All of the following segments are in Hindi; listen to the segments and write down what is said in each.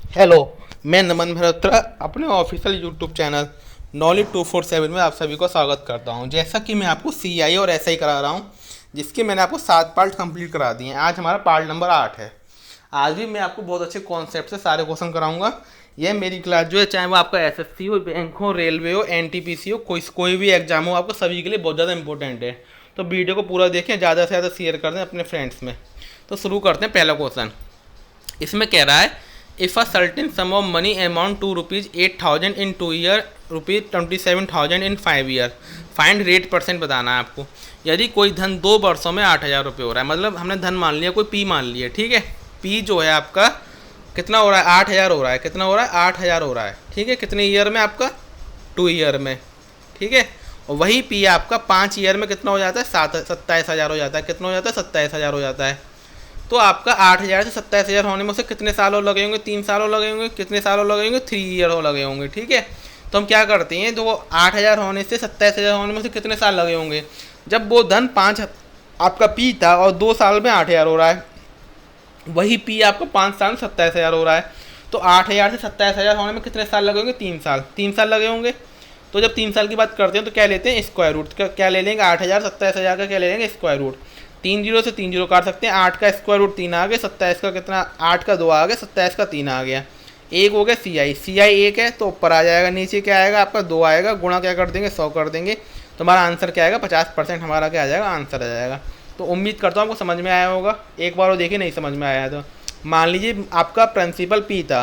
हेलो, मैं नमन मेहरोत्रा अपने ऑफिशियल यूट्यूब चैनल नॉलेज 247 में आप सभी को स्वागत करता हूं। जैसा कि मैं आपको सीआई और एसआई करा रहा हूं, जिसके मैंने आपको 7 पार्ट कंप्लीट करा दिए हैं। आज हमारा पार्ट नंबर 8 है। आज भी मैं आपको बहुत अच्छे कॉन्सेप्ट से सारे क्वेश्चन कराऊंगा। यह मेरी क्लास जो है, चाहे वो आपका एसएससी हो, बैंक हो, रेलवे हो, एनटीपीसी हो, कोई भी एग्जाम हो, आपको सभी के लिए बहुत ज़्यादा इंपॉर्टेंट है। तो वीडियो को पूरा देखें, ज़्यादा से ज़्यादा शेयर कर दें अपने फ्रेंड्स में। तो शुरू करते हैं। पहला क्वेश्चन इसमें कह रहा है, if a certain sum of money amount to ₹8,000 in 2 year, ₹27,000 in 5 year, find rate percent बताना है आपको। यदि कोई धन 2 वर्षों में 8,000 रुपये हो रहा है, मतलब हमने धन मान लिया, कोई पी मान लिया, ठीक है। पी जो है आपका कितना हो रहा है, 8,000 हो रहा है। कितना हो रहा है, 8,000 हो रहा है, ठीक है। कितने ईयर में आपका, 2 ईयर में, ठीक है। और वही पी आपका 5 ईयर में कितना हो जाता है, 27,000 हो जाता है। कितना हो जाता है, 27,000 हो जाता है। तो आपका 8,000 से 27,000 होने में उसे कितने साल और लगे होंगे, 3 साल और लगे होंगे। कितने साल और लगे होंगे, 3 ईयर और लगे होंगे, ठीक है। तो हम क्या करते हैं, तो 8,000 होने से 27,000 होने में से कितने साल लगे होंगे। जब वो धन 5 आपका पी था और 2 साल में 8,000 हो रहा है, वही पी आपको 5 साल में 27,000 हो रहा है। तो 8,000 से 27,000 होने में कितने साल लगे होंगे, 3 साल। 3 साल लगे होंगे। तो जब 3 साल की बात करते हैं तो क्या लेते हैं, स्क्वायर रूट। क्या ले लेंगे, 8,000 27,000 का क्या ले लेंगे, स्क्वायर रूट। 3 जीरो से 3 जीरो काट सकते हैं। 8 का स्क्वायर रूट 3 आ गया, 27 का कितना, 8 का 2 आ गया, 27 का 3 आ गया। एक हो गया सी आई, सी आई एक है तो ऊपर आ जाएगा, नीचे क्या आएगा आपका 2 आएगा, गुणा क्या कर देंगे, 100 कर देंगे। तो हमारा आंसर क्या आएगा, 50% हमारा क्या आ जाएगा, आंसर आ जाएगा। तो उम्मीद करता हूँ आपको समझ में आया होगा। एक बार वो देखिए, नहीं समझ में आया तो मान लीजिए आपका प्रिंसिपल पी था।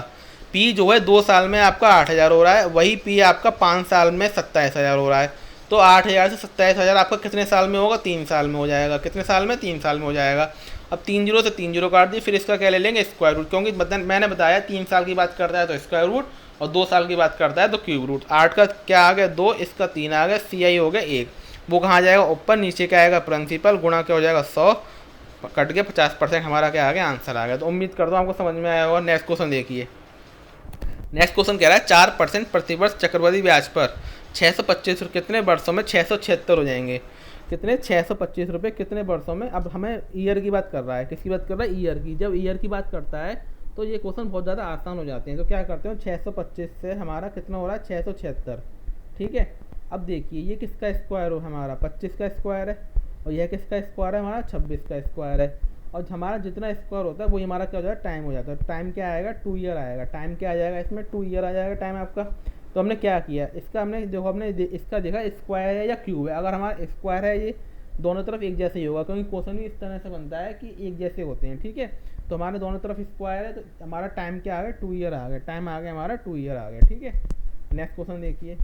पी जो है 2 साल में आपका 8,000 हो रहा है, वही पी आपका 5 साल में 27,000 हो रहा है। तो 8,000 से 27,000 आपका कितने साल में होगा, 3 साल में हो जाएगा। कितने साल में, 3 साल में हो जाएगा। अब 3 जीरो से 3 जीरो काट दिए, फिर इसका क्या ले लेंगे, स्क्वायर रूट। क्योंकि मैंने बताया 3 साल की बात करता है तो स्क्वायर रूट, और 2 साल की बात करता है तो क्यूब रूट। 8 का क्या आ गया, 2, इसका 3 आ गया, सी आई हो गया 1। वो कहाँ जाएगा, ऊपर। नीचे क्या आएगा, प्रिंसिपल, गुणा क्या हो जाएगा, 100 कट के 50% हमारा क्या आ गया, आंसर आ गया। तो उम्मीद करता हूँ आपको समझ में आया होगा। नेक्स्ट क्वेश्चन देखिए। नेक्स्ट क्वेश्चन कह रहा है, 4% प्रतिवर्ष चक्रवृद्धि ब्याज पर 625 कितने वर्षों में 676 हो जाएंगे। कितने, 625 रुपये कितने वर्षों में। अब हमें ईयर की बात कर रहा है, किसकी बात कर रहा है, ईयर की। जब ईयर की बात करता है तो ये क्वेश्चन बहुत ज़्यादा आसान हो जाते हैं। तो क्या करते हैं, 625 से हमारा कितना हो रहा है, 676, ठीक है। अब देखिए ये किसका स्क्वायर हो, हमारा 25 का स्क्वायर है, और यह किसका स्क्वायर है, हमारा 26 का स्क्वायर है। और हमारा जितना स्क्वायर होता है वो हमारा क्या हो जाएगा, टाइम हो जाता है। टाइम क्या आएगा, 2 ईयर आएगा। टाइम क्या आ जाएगा इसमें, 2 ईयर आ जाएगा टाइम आपका। तो हमने क्या किया, इसका हमने देखो, हमने इसका देखा स्क्वायर है या क्यूब है। अगर हमारा स्क्वायर है, ये दोनों तरफ एक जैसे ही होगा, क्योंकि क्वेश्चन भी इस तरह से बनता है कि एक जैसे होते हैं, ठीक है। तो हमारे दोनों तरफ स्क्वायर है, तो हमारा टाइम क्या आ गया, 2 ईयर आ गया। टाइम आ गया हमारा 2 ईयर आ गया, ठीक है। नेक्स्ट क्वेश्चन देखिए।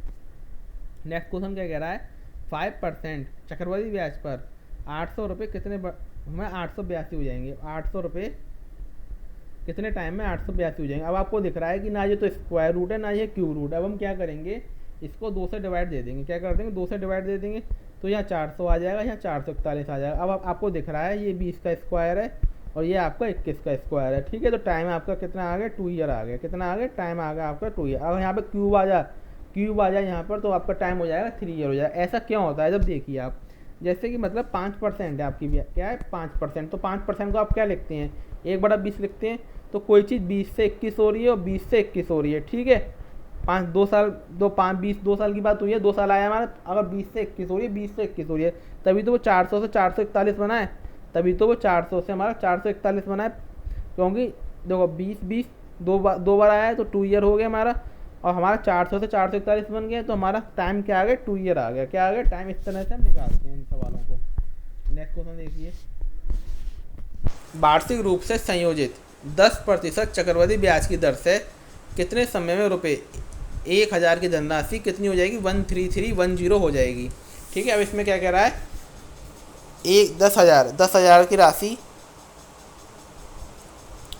नेक्स्ट क्वेश्चन क्या कह रहा है, 5% चक्रवृद्धि ब्याज पर 800 रुपये कितने हमें 882 हो जाएंगे। 800 रुपये कितने टाइम में 882 हो जाएंगे। अब आपको दिख रहा है कि ना ये तो स्क्वायर रूट है, ना ये क्यूब रूट है। अब हम क्या करेंगे, इसको 2 से डिवाइड दे देंगे। क्या कर देंगे, 2 से डिवाइड दे देंगे। तो यहाँ 400 आ जाएगा, यहाँ 441 आ जाएगा। अब आपको दिख रहा है ये 20 का स्क्वायर है और ये आपका 21 का स्क्वायर है, ठीक है। तो टाइम आपका कितना आ गया, 2 ईयर आ गया। कितना आ गया, टाइम आ गया आपका 2 ईयर। अब यहाँ पे क्यूब आ जाए यहाँ पर, तो आपका टाइम हो जाएगा 3 ईयर हो जाएगा। ऐसा क्यों होता है, जब देखिए आप, जैसे कि मतलब 5% है आपकी, क्या है 5%। तो 5% को आप क्या लिखते हैं, 1/20 लिखते हैं। तो कोई चीज़ 20 से 21 हो रही है और 20 से 21 हो रही है, ठीक है। 2 साल, 2 साल की बात हुई है, 2 साल आया हमारा। अगर 20 से 21 हो रही है, 20 से 21 हो रही है, तभी तो वो 400 से 441 बना है। तभी तो वो 400 से हमारा 441 बना है। क्योंकि देखो 20 दो बार आया है, तो 2 ईयर हो गया हमारा। और हमारा 400 से 441 बन गया, तो हमारा टाइम क्या आ गया, 2 ईयर आ गया। क्या आ गया, टाइम। इस तरह से हम निकालते हैं इन सवालों को। नेक्स्ट क्वेश्चन देखिए। वार्षिक रूप से संयोजित 10% चक्रवृद्धि ब्याज की दर से कितने समय में ₹1,000 की धनराशि कितनी हो जाएगी, 13310 हो जाएगी, ठीक है। अब इसमें क्या कह रहा है, 10,000 की राशि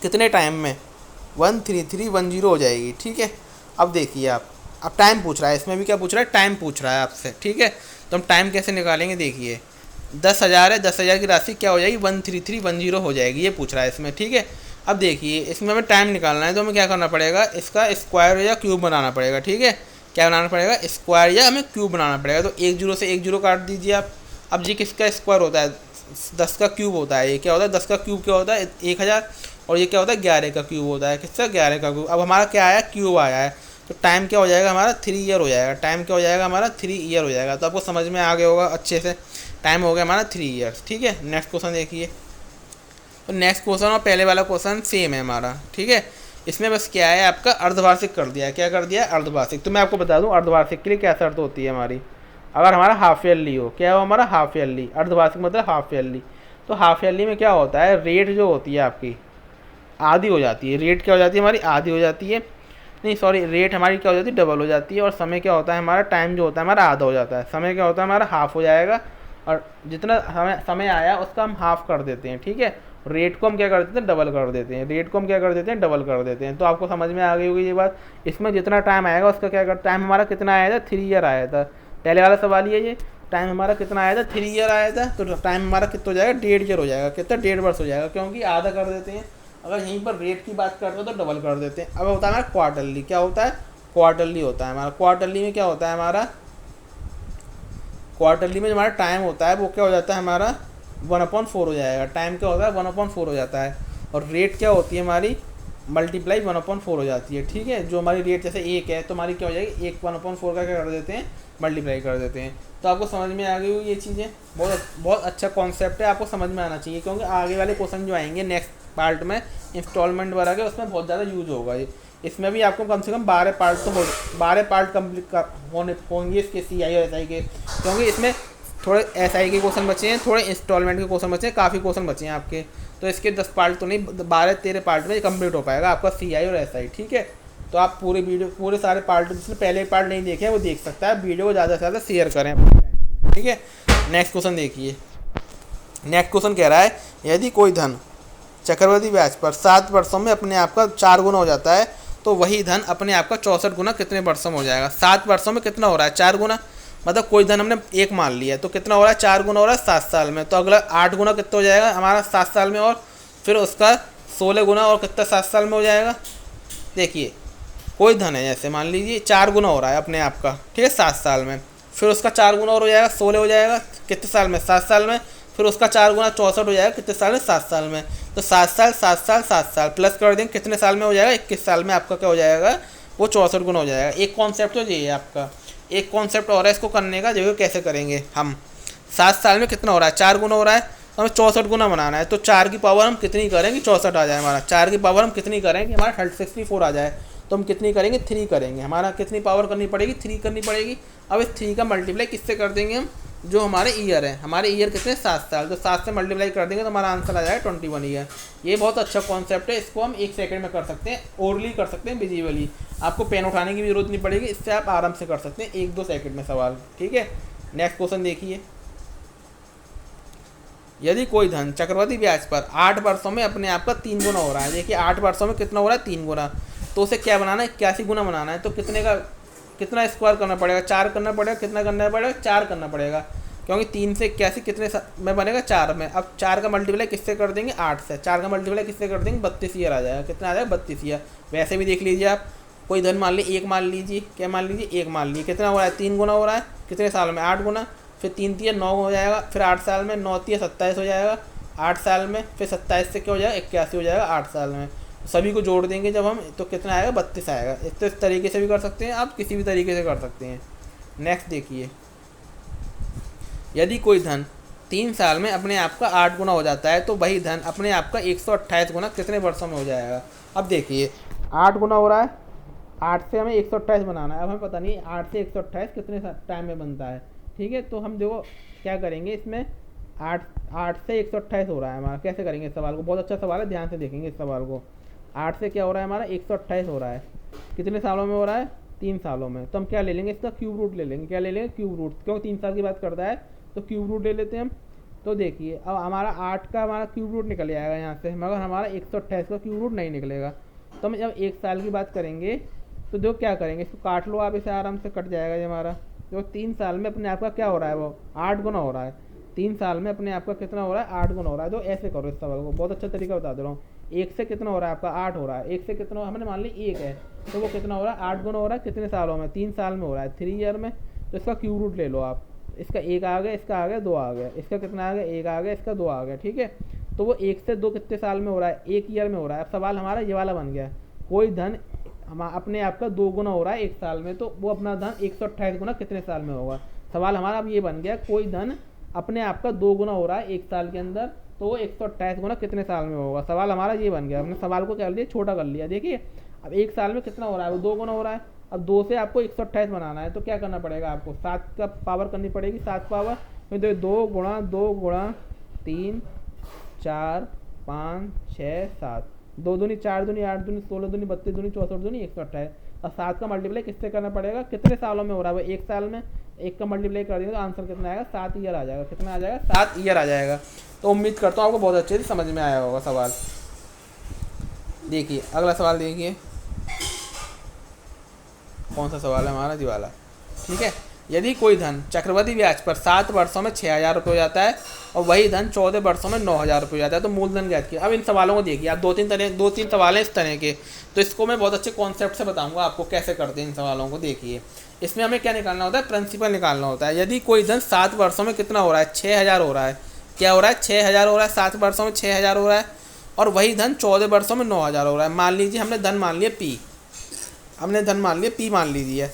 कितने टाइम में 13310 हो जाएगी, ठीक है। अब देखिए आप, अब टाइम पूछ रहा है, इसमें भी क्या पूछ रहा है, टाइम पूछ रहा है आपसे, ठीक है। तो हम टाइम कैसे निकालेंगे, देखिए 10,000 है, 10,000 की राशि क्या हो जाएगी, 13310 हो जाएगी, ये पूछ रहा है इसमें, ठीक है। अब देखिए इसमें हमें टाइम निकालना है, तो हमें क्या करना पड़ेगा, इसका स्क्वायर या क्यूब बनाना पड़ेगा, ठीक है। क्या बनाना पड़ेगा, स्क्वायर या हमें क्यूब बनाना पड़ेगा। तो 1 जीरो से 1 जीरो काट दीजिए आप। अब जी किसका स्क्वायर होता है, 10 का क्यूब होता है। ये क्या होता है, 10 का क्यूब क्या होता है, 1,000। और ये क्या होता है 11 का क्यूब होता है। किसका 11 का क्यूब। अब हमारा क्या आया क्यूब आया है, तो टाइम क्या हो जाएगा हमारा 3 ईयर हो जाएगा। टाइम क्या हो जाएगा हमारा 3 ईयर हो जाएगा। तो आपको समझ में आ गया होगा अच्छे से, टाइम हो गया हमारा 3 ईयर्स। ठीक है, नेक्स्ट क्वेश्चन देखिए। तो नेक्स्ट क्वेश्चन और पहले वाला क्वेश्चन सेम है हमारा। ठीक है, इसमें बस क्या है आपका अर्धवार्षिक कर दिया है। क्या कर दिया है अर्धवार्षिक। तो मैं आपको बता दूं अर्धवार्षिक के लिए क्या शर्त होती है हमारी। अगर हमारा हाफ ईयरली हो, क्या हो हमारा हाफ ईयरली, अर्धवार्षिक मतलब हाफ ईयरली। तो हाफ ईयरली में क्या होता है रेट जो होती है आपकी आधी हो जाती है। रेट क्या हो जाती है हमारी आधी हो जाती है, नहीं सॉरी, रेट हमारी क्या हो जाती है डबल हो जाती है। और समय क्या होता है हमारा, टाइम जो होता है हमारा आधा हो जाता है। समय क्या होता है हमारा हाफ हो जाएगा, और जितना समय आया उसका हम हाफ कर देते हैं। ठीक है, रेट को हम क्या कर देते हैं डबल कर देते हैं। रेट को हम क्या कर देते हैं डबल कर देते हैं। तो आपको समझ में आ गई होगी ये बात। इसमें जितना टाइम आएगा उसका क्या कर, टाइम हमारा कितना आया था 3 ईयर आया था। पहले वाला सवाल ये टाइम हमारा कितना आया था 3 ईयर आया था। तो टाइम हमारा कितना हो जाएगा 1.5 ईयर हो जाएगा। कितना 1.5 वर्ष हो जाएगा, क्योंकि आधा कर देते हैं। अगर यहीं पर रेट की बात करते हो तो डबल कर देते हैं। अब होता है हमारा क्वार्टरली। क्या होता है क्वार्टरली होता है हमारा। क्वार्टरली में क्या होता है हमारा, क्वार्टरली में जो हमारा टाइम होता है वो क्या हो जाता है हमारा 1/4 हो जाएगा। टाइम क्या होता है 1/4 हो जाता है। और रेट क्या होती है हमारी मल्टीप्लाई 1/4 हो जाती है। ठीक है, जो हमारी रेट जैसे 1 है तो हमारी क्या हो जाएगी 1/4 का क्या कर देते हैं मल्टीप्लाई कर देते हैं। तो आपको समझ में आ गई होगी ये चीज़ें। बहुत बहुत अच्छा कॉन्सेप्ट है, आपको समझ में आना चाहिए, क्योंकि आगे वाले क्वेश्चन जो आएंगे नेक्स्ट पार्ट में इंस्टॉलमेंट वगैरह के उसमें बहुत ज़्यादा यूज होगा ये। इसमें भी आपको कम से कम 12 पार्ट तो 12 पार्ट कम्प्लीट होंगे इसके CI और SI के, क्योंकि इसमें थोड़े SI के क्वेश्चन बचे हैं, थोड़े इंस्टॉलमेंट के क्वेश्चन बचे हैं, काफ़ी क्वेश्चन बचे हैं आपके। तो इसके 10 पार्ट तो नहीं 12-13 पार्ट में कंप्लीट हो पाएगा आपका CI और SI। ठीक है, तो आप पूरे वीडियो पूरे सारे पार्ट जिसने पहले पार्ट नहीं देखे वो देख सकता है। वीडियो को ज़्यादा से ज़्यादा शेयर करें। ठीक है, नेक्स्ट क्वेश्चन देखिए। नेक्स्ट क्वेश्चन कह रहा है यदि कोई धन चक्रवृद्धि ब्याज पर 7 वर्षों में अपने आप का 4 गुना हो जाता है तो वही धन अपने आप का 64 गुना कितने वर्षों में हो जाएगा। 7 वर्षों में कितना हो रहा है 4 गुना, मतलब कोई धन हमने 1 मान लिया तो कितना हो रहा है 4 गुना हो रहा है 7 साल में। तो अगला 8 गुना कितना हो जाएगा हमारा 7 साल में, और फिर उसका 16 गुना और कितना 7 साल में हो जाएगा। देखिए कोई धन है जैसे मान लीजिए 4 गुना हो रहा है अपने आप का, ठीक है 7 साल में, फिर उसका 4 गुना और हो जाएगा 16 हो जाएगा कितने साल में 7 साल में, फिर उसका 4 गुना 64 हो जाएगा कितने साल में 7 साल में। तो 7 साल 7 साल 7 साल प्लस कर देंगे कितने साल में हो जाएगा 21 साल में आपका क्या हो जाएगा वो 64 गुना हो जाएगा। एक कॉन्सेप्ट तो ये है आपका, एक कॉन्सेप्ट और है इसको करने का। देखो कैसे करेंगे हम, 7 साल में कितना हो रहा है 4 गुना हो रहा है, तो हमें 64 गुना बनाना है। तो 4 की पावर हम कितनी करेंगे 64 आ जाए हमारा, 4 की पावर हम कितनी करेंगे हमारा 64 आ जाए, तो हम कितनी करेंगे 3 करेंगे। हमारा कितनी पावर करनी पड़ेगी 3 करनी पड़ेगी। अब इस 3 का मल्टीप्लाई किससे कर देंगे हम, जो हमारे ईयर है, हमारे ईयर कितने 7 साल, तो 7 से मल्टीप्लाई कर देंगे तो हमारा आंसर आ जाएगा 21 ईयर। ये बहुत अच्छा कॉन्सेप्ट है, इसको हम 1 सेकंड में कर सकते हैं, ओरली कर सकते हैं विजुअली, आपको पेन उठाने की भी जरूरत नहीं पड़ेगी, इससे आप आराम से कर सकते हैं 1-2 सेकंड में सवाल। ठीक है, नेक्स्ट क्वेश्चन देखिए। यदि कोई धन चक्रवृद्धि ब्याज पर 8 वर्षों में अपने आप का 3 गुना हो रहा है, देखिए 8 वर्षों में कितना हो रहा है 3 गुना, तो उसे क्या बनाना है 81 गुना बनाना है। तो कितने का कितना स्क्वायर करना पड़ेगा 4 करना पड़ेगा, कितना करना पड़ेगा 4 करना पड़ेगा, क्योंकि 3 से 81 कितने में बनेगा 4 में। अब 4 का मल्टीप्लाई किससे कर देंगे 8 से, 4 का मल्टीप्लाई किससे कर देंगे 32 ईयर आ जाएगा, कितना आ जाएगा 32 ईयर। वैसे भी देख लीजिए आप, कोई धन मान लीजिए 1 मान लीजिए, क्या मान लीजिए 1 मान लीजिए, कितना हो रहा है 3 गुना हो रहा है कितने साल में 8 गुना, फिर 3 3 9 हो जाएगा, फिर 8 साल में 9 3 27 हो जाएगा 8 साल में, फिर 27 से क्या हो जाएगा 81 हो जाएगा 8 साल में। सभी को जोड़ देंगे जब हम तो कितना आएगा 32 आएगा। इस तरीके से भी कर सकते हैं आप, किसी भी तरीके से कर सकते हैं। नेक्स्ट देखिए, यदि कोई धन 3 साल में अपने आप का 8 गुना हो जाता है तो वही धन अपने आप का 128 गुना कितने वर्षों में हो जाएगा। अब देखिए 8 गुना हो रहा है, 8 से हमें 128 बनाना है। अब हमें पता नहीं 8 से 128 कितने टाइम में बनता है। ठीक है, तो हम देखो क्या करेंगे इसमें, 8 से 128 हो रहा है हमारा, कैसे करेंगे इस सवाल को, बहुत अच्छा सवाल है, ध्यान से देखेंगे इस सवाल को। 8 से क्या हो रहा है हमारा 128 हो रहा है, कितने सालों में हो रहा है 3 सालों में। तो हम क्या ले लेंगे इसका क्यूब रूट ले लेंगे, क्या ले लेंगे क्यूब रूट, क्योंकि 3 साल की बात करता है तो क्यूब रूट ले लेते हैं हम। तो देखिए अब हमारा 8 का हमारा क्यूब रूट निकल जाएगा यहाँ से, मगर हमारा 128 का क्यूब रूट नहीं निकलेगा। तो हम जब 1 साल की बात करेंगे तो जो क्या करेंगे, इसको काट लो आप, इसे आराम से कट जाएगा ये हमारा। तो 3 साल में अपने आप का क्या हो रहा है वो 8 गुना हो रहा है, 3 साल में अपने आप का कितना हो रहा है 8 गुना हो रहा है। तो ऐसे करो इस सवाल को, बहुत अच्छा तरीका बता दे रहा हूँ। 1 से कितना हो रहा है आपका 8 हो रहा है, 1 से कितना हमने मान ली 1 है, तो वो कितना हो रहा है 8 गुना हो रहा है कितने सालों में 3 साल में हो रहा है 3 ईयर में। तो इसका क्यूब रूट ले लो आप, इसका 1 आ गया, इसका आ गया 2 आ गया, इसका कितना आ गया 1 आ गया, इसका 2 आ गया। ठीक है, तो वो 1 से 2 कितने साल में हो रहा है, 1 ईयर में हो रहा है। अब सवाल हमारा ये वाला बन गया, कोई धन अपने आप का 2 गुना हो रहा है 1 साल में, तो वो अपना धन 128 गुना कितने साल में होगा। सवाल हमारा अब ये बन गया, कोई धन अपने आप का 2 गुना हो रहा है 1 साल के अंदर, तो वो 128 गुना कितने साल में होगा। सवाल हमारा ये बन गया। हमने सवाल को क्या कर लिया, छोटा कर लिया। देखिए अब 1 साल में कितना हो रहा है, वो 2 गुना हो रहा है। अब 2 से आपको 128 बनाना है, तो क्या करना पड़ेगा आपको, 7 का पावर करनी पड़ेगी, 7 पावर। तो 2 गुणा 2 गुणा 3 4 5 6 7, 2 दूनी 4 दूनी 8 दूनी 16 दूनी 32 दूनी 64 दूनी 128। और 7 का मल्टीप्लाई किससे करना पड़ेगा, कितने सालों में हो रहा है, 1 साल में। 1 का मल्टीप्लाई कर देंगे तो आंसर कितना आएगा, 7 ईयर आ जाएगा। कितना आ जाएगा, 7 ईयर आ जाएगा। तो उम्मीद करता हूँ आपको बहुत अच्छे से समझ में आया होगा सवाल। देखिए अगला सवाल देखिए, कौन सा सवाल है हमारा, जी वाला। ठीक है, यदि कोई धन चक्रवृद्धि ब्याज पर 7 वर्षों में 6,000 रुपये हो जाता है और वही धन 14 वर्षों में 9,000 रुपये हो जाता है, तो मूलधन ज्ञात किया। अब इन सवालों को देखिए आप, 2-3 सवाल हैं इस तरह के, तो इसको मैं बहुत अच्छे कॉन्सेप्ट से बताऊंगा आपको कैसे करते हैं इन सवालों को। देखिए इसमें हमें क्या निकालना होता है, प्रिंसिपल निकालना होता है। यदि कोई धन 7 वर्षों में कितना हो रहा है, 6,000 हो रहा है। क्या हो रहा है, 6,000 हो रहा है, 7 वर्षों में 6,000 हो रहा है, और वही धन 14 वर्षों में 9,000 हो रहा है। मान लीजिए हमने धन मान लिया पी, हमने धन मान लिया पी मान लीजिए।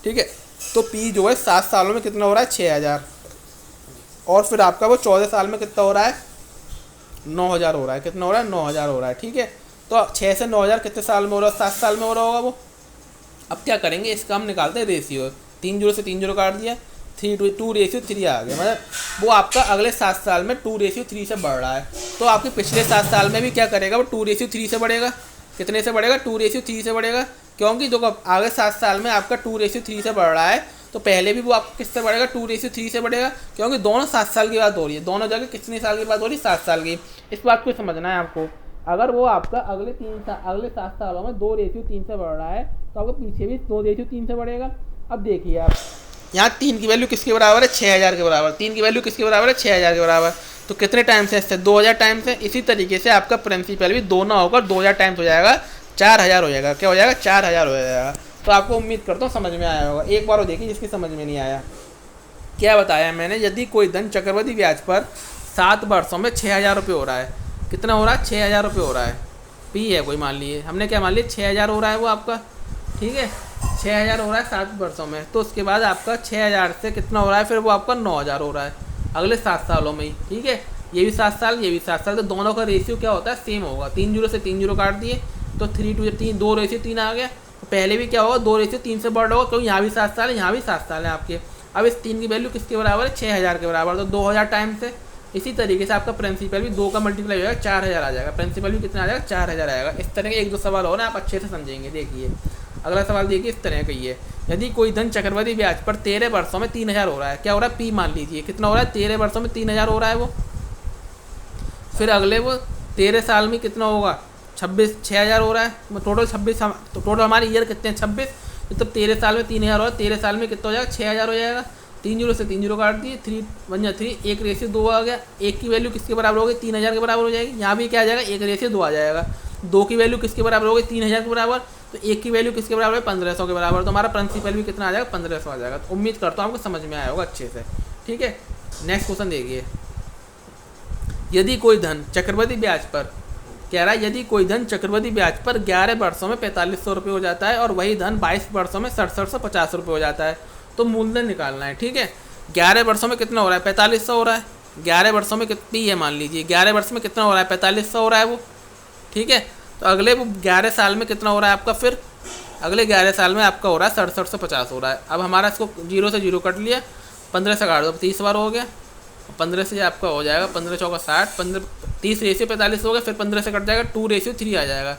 ठीक है, तो पी जो है 7 सालों में कितना हो रहा है, 6,000, और फिर आपका वो 14 साल में कितना हो रहा है, 9,000 हो रहा है। कितना हो रहा है, 9,000 हो रहा है। ठीक है, तो 6 से 9,000 कितने साल में हो रहा है, 7 साल में हो रहा होगा वो। अब क्या करेंगे, इसका हम निकालते हैं रेशियो। 3 जीरो से 3 जीरो काट दिया, 2:3 आ गया, मतलब वो आपका अगले 7 साल में 2:3 से बढ़ रहा है। तो आपके पिछले 7 साल में भी क्या करेगा, वो 2:3 से बढ़ेगा। कितने से बढ़ेगा, 2:3 से बढ़ेगा, क्योंकि जो आगे 7 साल में आपका 2:3 से बढ़ रहा है, तो पहले भी वो आपको किससे बढ़ेगा, 2:3 से बढ़ेगा, क्योंकि दोनों 7 साल की बात हो रही है। दोनों जगह कितने साल की बात हो रही है, 7 साल की। इस बात को समझना है आपको। अगर वो आपका अगले 7 सालों में 2:3 से बढ़ रहा है, तो आपको पीछे भी 2:3 से बढ़ेगा। अब देखिए आप, यहाँ 3 की वैल्यू किसके बराबर है, 6,000 के बराबर। 3 की वैल्यू किसके बराबर है, 6,000 के बराबर। तो कितने टाइम्स है इससे, 2,000 टाइम्स है। इसी तरीके से आपका प्रिंसिपल भी 2 ना होकर 2,000 टाइम्स हो जाएगा, 4,000 हो जाएगा। क्या हो जाएगा, 4,000 हो जाएगा। तो आपको उम्मीद करता हूँ समझ में आया होगा। एक बार वो देखिए जिसकी समझ में नहीं आया। क्या बताया मैंने, यदि कोई धन चक्रवृद्धि ब्याज पर 7 वर्षों में 6,000 रुपये हो रहा है। कितना हो रहा है, 6,000 रुपये हो रहा है। पी है कोई, मान लिए हमने क्या मान लिया, 6,000 हो रहा है वो आपका। ठीक है, 6,000 हो रहा है 7 वर्षों में। तो उसके बाद आपका 6,000 से कितना हो रहा है, फिर वो आपका 9,000 हो रहा है अगले 7 सालों में ही। ठीक है, ये भी 7 साल, ये भी 7 साल, तो दोनों का रेशियो क्या होता है, सेम होगा। 3 जीरो से 3 जीरो काट दिए, तो 3:3 2:3 आ गया। तो पहले भी क्या होगा, 2:3 से बढ़ होगा, क्योंकि यहाँ भी 7 साल है, यहाँ भी 7 साल है आपके। अब इस 3 की वैल्यू किसके बराबर है, 6,000 के बराबर, तो 2,000 टाइम्स है। इसी तरीके से आपका प्रिंसिपल भी 2 का मल्टीप्लाई हो जाएगा, 4,000 आ जाएगा। प्रिंसिपल भी कितना आ जाएगा, 4,000 आएगा। इस तरह के 1-2 सवाल हो ना, आप अच्छे से समझेंगे। देखिए अगला सवाल देखिए, इस तरह का ही है। यदि कोई धन चक्रवृद्धि ब्याज पर 13 वर्षों में 3,000 हो रहा है। क्या हो रहा है, पी मान लीजिए, कितना हो रहा है, 13 वर्षों में 3,000 हो रहा है वो। फिर अगले वो 13 साल में कितना होगा, 6,000 हो रहा है। टोटल 26, तो टोटल हमारे ईयर कितने हैं, 26। तो 13 साल में 3,000 हो रहा है, 13 साल में कितना हो जाएगा, 6,000 हो जाएगा। 3 जीरो से 3 जीरो काट दिए, 3 1 जा 3, 1:2 आ गया। 1 की वैल्यू किसके बराबर होगी, 3,000 के बराबर हो जाएगी। यहाँ भी क्या आ जाएगा, 1:2 आ जाएगा। 2 की वैल्यू किसके बराबर होगी, 3,000 के बराबर। तो 1 की वैल्यू किसके बराबर है, 1,500 के बराबर। तो हमारा प्रिंसिपल भी कितना आ जाएगा, 1,500 आ जाएगा। तो उम्मीद करता हूँ आपको समझ में आया होगा अच्छे से। ठीक है, नेक्स्ट क्वेश्चन देखिए। यदि कोई धन चक्रवृद्धि ब्याज पर, कह रहा है यदि कोई धन चक्रवृद्धि ब्याज पर 11 वर्षों में 4,500 रुपये हो जाता है और वही धन 22 वर्षों में 6,750 रुपये हो जाता है, तो मूलधन निकालना है। ठीक है, 11 वर्षों में कितना हो रहा है, 4,500 हो रहा है। 11 वर्षों में कितनी है, मान लीजिए 11 वर्ष में कितना हो रहा है, 4,500 हो रहा है वो। ठीक है, तो अगले वो 11 साल में कितना हो रहा है आपका, फिर अगले 11 साल में आपका हो रहा है 6,750 हो रहा है। अब हमारा इसको 0 से 0 कट लिया, 15 से काट दो, 30 बार हो गया। 15 से आपका हो जाएगा 15 चौका 60, 30 रेशियो 45 हो गया। फिर 15 से कट जाएगा, 2:3 आ जाएगा।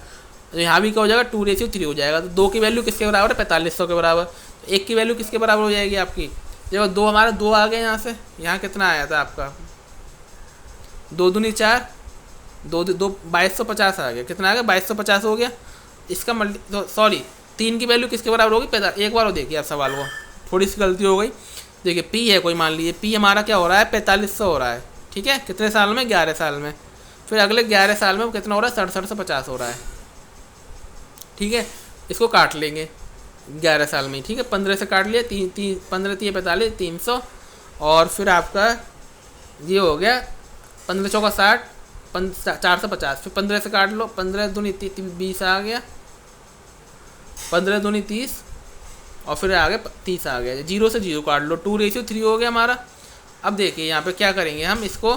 तो यहाँ भी क्या हो जाएगा, 2:3 हो जाएगा। तो 2 की वैल्यू किसके बराबर है, 4,500 के बराबर। तो 1 की वैल्यू किसके बराबर हो जाएगी आपकी, देखो 2 हमारा 2 आ गया यहाँ से। यहाँ कितना आया था आपका, 2 दूनी 4, 2 2250 आ गया। कितना आ गया, 2250 हो गया। इसका सॉरी 3 की वैल्यू किसके बराबर होगी, एक बार वो देखिए आप सवाल को, थोड़ी सी गलती हो गई। देखिए पी है कोई, मान लीजिए पी हमारा क्या हो रहा है, 4,500 हो रहा है। ठीक है, कितने साल में, 11 साल में। फिर अगले 11 साल में वो कितना हो रहा है, 6,750 हो रहा है। ठीक है, इसको काट लेंगे 11 साल में। ठीक है, 15 से काट लिया, 15 3 45, 300। और फिर आपका ये हो गया 15 चौका 60, 450, फिर 15 से काट लो, 15 दूनी 20 आ गया, 15 दूनी 30 और फिर आ गया 30 आ गया। 0 से 0 काट लो, 2:3 हो गया हमारा। अब देखिए यहाँ पे क्या करेंगे हम, इसको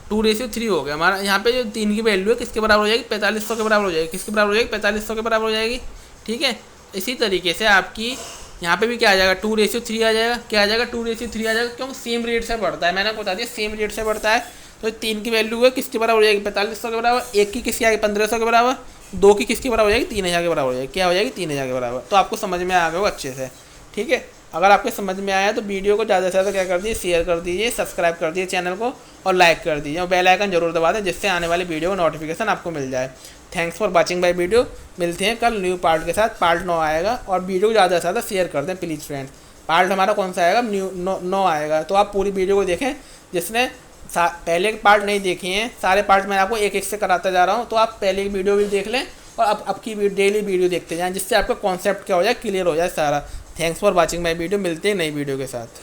2:3 हो गया हमारा। यहाँ पे जो 3 की वैल्यू है किसके बराबर हो जाएगी, 4500 के बराबर हो जाएगी। किसके बराबर हो जाएगी, 4500 के बराबर हो जाएगी। ठीक है, इसी तरीके से आपकी यहाँ पे भी क्या आ जाएगा, 2:3 आ जाएगा। क्या आ जाएगा, 2:3 आ जाएगा, क्योंकि सेम रेट से बढ़ता है, मैंने आपको बता दिया सेम रेट से बढ़ता है। तो 3 की वैल्यू है किसके बराबर हो जाएगी, 4500 के बराबर। 1 की किसकी आएगी, 1500 के बराबर। 2 की किसके बराबर हो जाएगी, 3000 के बराबर हो जाएगी। क्या हो जाएगी, 3000 के बराबर। तो आपको समझ में आ गया होगा अच्छे से। ठीक है, अगर आपको समझ में आया तो वीडियो को ज़्यादा से ज़्यादा क्या कर दीजिए, शेयर कर दीजिए, सब्सक्राइब कर दीजिए चैनल को और लाइक कर दीजिए और बेल आइकन जरूर दबा दें, जिससे आने वाली वीडियो का नोटिफिकेशन आपको मिल जाए। Thanks for watching my video. मिलते हैं कल न्यू पार्ट के साथ, पार्ट 9 आएगा। और वीडियो को ज़्यादा से ज़्यादा शेयर कर दें प्लीज़ फ्रेंड्स। पार्ट हमारा कौन सा आएगा, न्यू 9 आएगा। तो आप पूरी वीडियो को देखें, जिसने पहले के पार्ट नहीं देखे हैं, सारे पार्ट मैं आपको एक एक से कराता जा रहा हूँ। तो आप पहले की वीडियो भी देख लें और अब की डेली वीडियो देखते जाएँ, जिससे आपका कॉन्सेप्ट क्या हो जाए, क्लियर हो जाए सारा। Thanks for watching my video. मिलते हैं नई वीडियो के साथ।